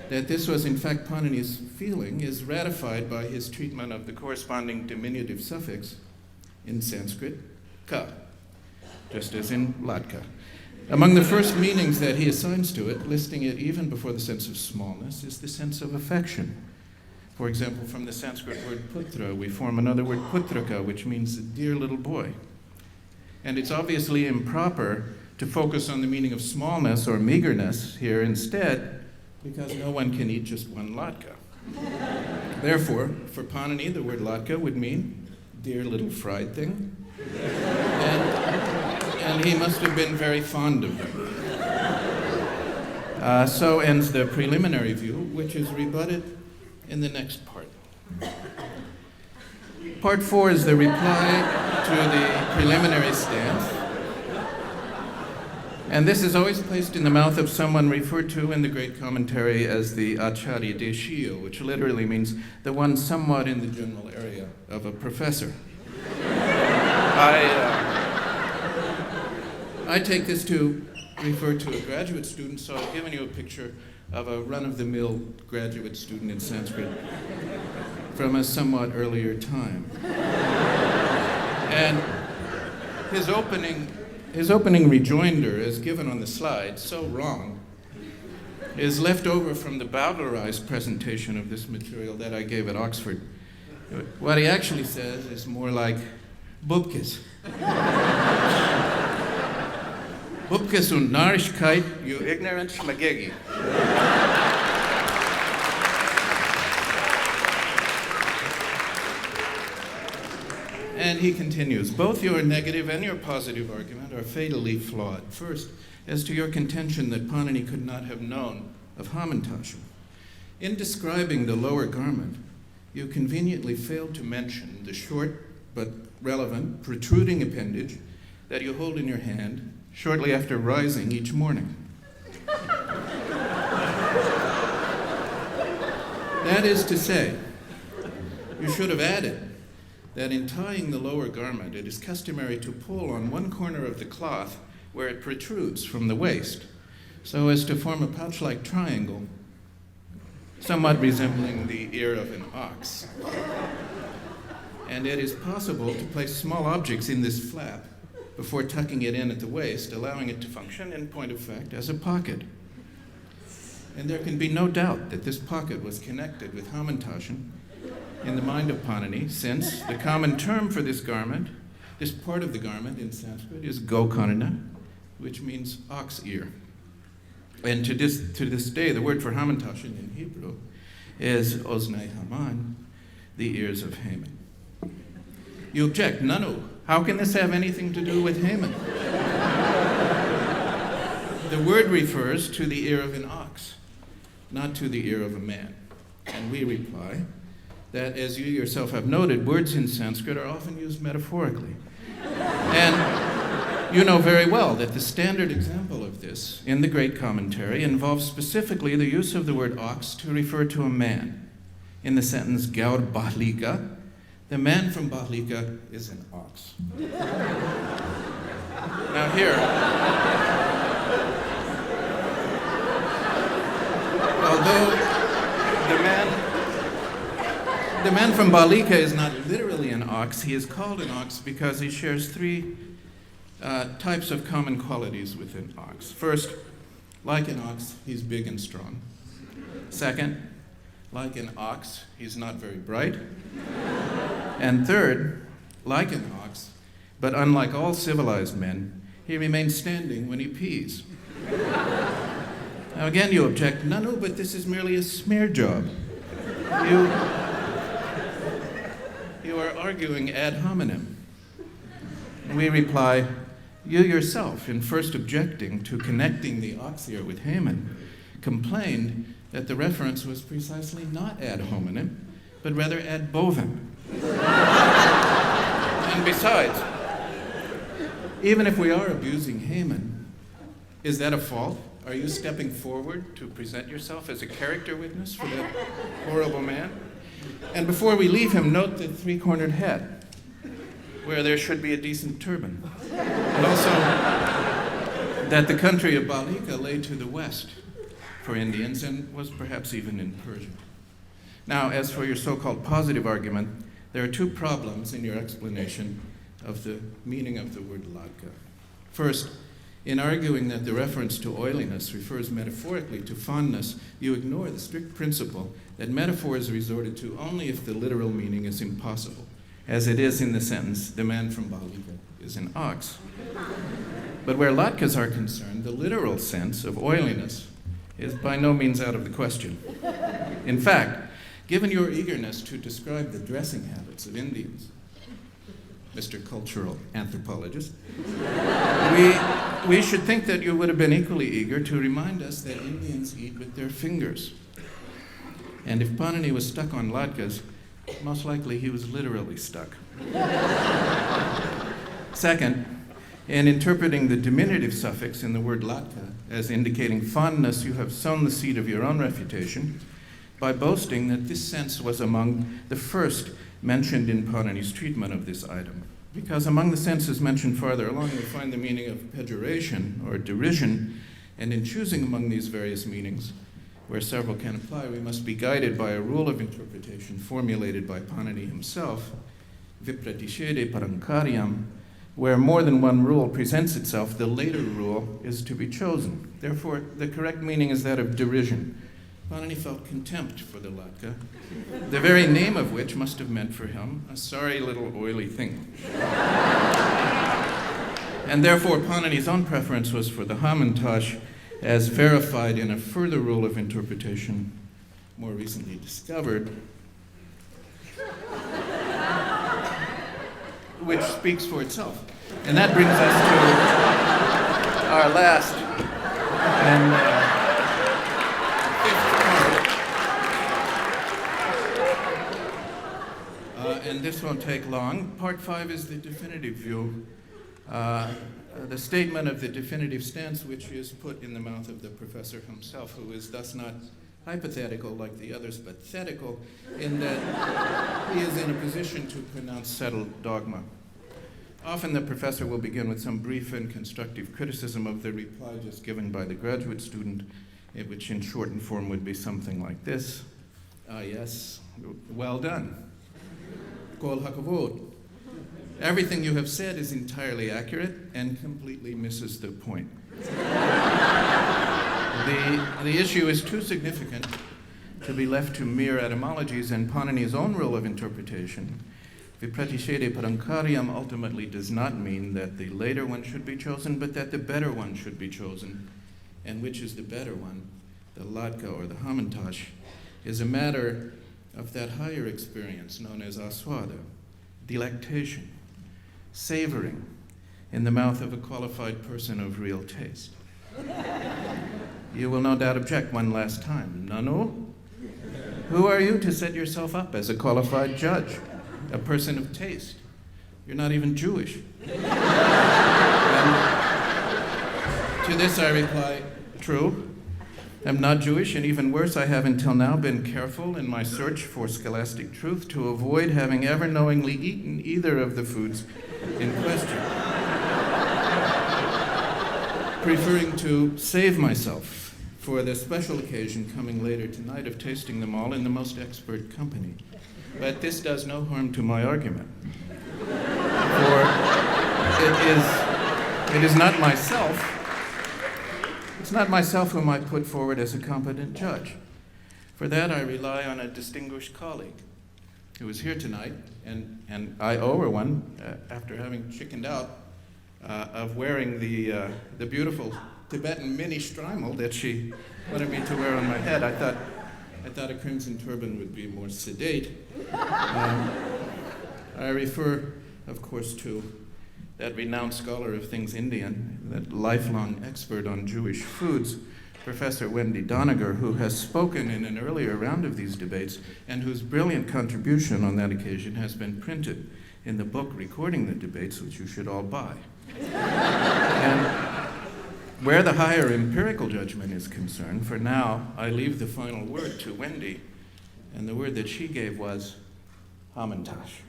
that this was in fact Panini's feeling is ratified by his treatment of the corresponding diminutive suffix in Sanskrit, ka, just as in latka. Among the first meanings that he assigns to it, listing it even before the sense of smallness, is the sense of affection. For example, from the Sanskrit word putra, we form another word putraka, which means dear little boy. And it's obviously improper to focus on the meaning of smallness or meagerness here instead, because no one can eat just one latka. Therefore, for Panini, the word latka would mean dear little fried thing, and he must have been very fond of them. So ends the preliminary view, which is rebutted in the next part. Part 4 is the reply to the preliminary stance. And this is always placed in the mouth of someone referred to in the great commentary as the Acharya Deshiyo, which literally means the one somewhat in the general area of a professor. I take this to refer to a graduate student, so I've given you a picture of a run-of-the-mill graduate student in Sanskrit from a somewhat earlier time. And his opening rejoinder, as given on the slide, so wrong, is left over from the bowdlerized presentation of this material that I gave at Oxford. What he actually says is more like Bubkes. Bubkes und Narrigkeit, you ignorant schmagegi. And he continues, both your negative and your positive argument are fatally flawed. First, as to your contention that Panini could not have known of Hamantash. In describing the lower garment, you conveniently failed to mention the short but relevant protruding appendage that you hold in your hand shortly after rising each morning. That is to say, you should have added that in tying the lower garment, it is customary to pull on one corner of the cloth where it protrudes from the waist, so as to form a pouch-like triangle, somewhat resembling the ear of an ox. And it is possible to place small objects in this flap before tucking it in at the waist, allowing it to function, in point of fact, as a pocket. And there can be no doubt that this pocket was connected with Hamantaschen in the mind of Panini, since the common term for this garment, this part of the garment in Sanskrit, is gokarna, which means ox ear. And to this day, the word for Hamantaschen in Hebrew is oznei Haman, the ears of Haman. You object, Nanu, how can this have anything to do with Haman? The word refers to the ear of an ox, not to the ear of a man. And we reply that, as you yourself have noted, words in Sanskrit are often used metaphorically. And you know very well that the standard example of this in the great commentary involves specifically the use of the word ox to refer to a man. In the sentence, Gaur Bahlika, the man from Bahlika is an ox. Now here, although the man from Bahlika is not literally an ox, he is called an ox because he shares three types of common qualities with an ox. First, like an ox, he's big and strong. Second, like an ox, he's not very bright. And third, like an ox, but unlike all civilized men, he remains standing when he pees. Now again you object, no, but this is merely a smear job. You are arguing ad hominem. And we reply, you yourself, in first objecting to connecting the ox ear with Haman, complained that the reference was precisely not ad hominem, but rather ad bovem. And besides, even if we are abusing Haman, is that a fault? Are you stepping forward to present yourself as a character witness for that horrible man? And before we leave him, note the three-cornered hat, where there should be a decent turban. And also that the country of Bahlika lay to the west, for Indians and was perhaps even in Persia. Now, as for your so-called positive argument, there are two problems in your explanation of the meaning of the word latka. First, in arguing that the reference to oiliness refers metaphorically to fondness, you ignore the strict principle that metaphor is resorted to only if the literal meaning is impossible, as it is in the sentence, "The man from Baliga is an ox." But where latkas are concerned, the literal sense of oiliness is by no means out of the question. In fact, given your eagerness to describe the dressing habits of Indians, Mr. Cultural Anthropologist, we should think that you would have been equally eager to remind us that Indians eat with their fingers. And if Panini was stuck on latkas, most likely he was literally stuck. Second, in interpreting the diminutive suffix in the word latka as indicating fondness, you have sown the seed of your own refutation by boasting that this sense was among the first mentioned in Panini's treatment of this item. Because among the senses mentioned farther along, you'll find the meaning of pejoration or derision, and in choosing among these various meanings, where several can apply, we must be guided by a rule of interpretation formulated by Panini himself, vipratiscede parankaryam, where more than one rule presents itself, the later rule is to be chosen. Therefore, the correct meaning is that of derision. Panini felt contempt for the latka, the very name of which must have meant for him a sorry little oily thing. And therefore, Panini's own preference was for the Hamantash, as verified in a further rule of interpretation more recently discovered, which speaks for itself. And that brings us to our last and and this won't take long. Part 5 is the definitive view, the statement of the definitive stance, which is put in the mouth of the professor himself, who is thus not hypothetical like the others, but thetical, in that he is in a position to pronounce settled dogma. Often the professor will begin with some brief and constructive criticism of the reply just given by the graduate student, which in shortened form would be something like this. Yes, well done. Kol hakavod. Everything you have said is entirely accurate and completely misses the point. The issue is too significant to be left to mere etymologies, and Panini's own rule of interpretation, vipratiscede parankaryam, ultimately does not mean that the later one should be chosen, but that the better one should be chosen. And which is the better one, the latka or the hamantash, is a matter of that higher experience known as aswada, delectation, savoring in the mouth of a qualified person of real taste. You will no doubt object one last time. Nanu? Who are you to set yourself up as a qualified judge, a person of taste? You're not even Jewish. And to this I reply, true. I'm not Jewish, and even worse, I have until now been careful in my search for scholastic truth to avoid having ever knowingly eaten either of the foods in question, preferring to save myself for the special occasion coming later tonight of tasting them all in the most expert company. But this does no harm to my argument, for it is not myself. It's not myself whom I put forward as a competent judge. For that, I rely on a distinguished colleague who is here tonight, and I owe her one after having chickened out of wearing the beautiful Tibetan mini shtreimel that she wanted me to wear on my head. I thought a crimson turban would be more sedate. I refer, of course, to that renowned scholar of things Indian, that lifelong expert on Jewish foods, Professor Wendy Doniger, who has spoken in an earlier round of these debates and whose brilliant contribution on that occasion has been printed in the book recording the debates, which you should all buy. And where the higher empirical judgment is concerned, for now, I leave the final word to Wendy, and the word that she gave was Hamantash.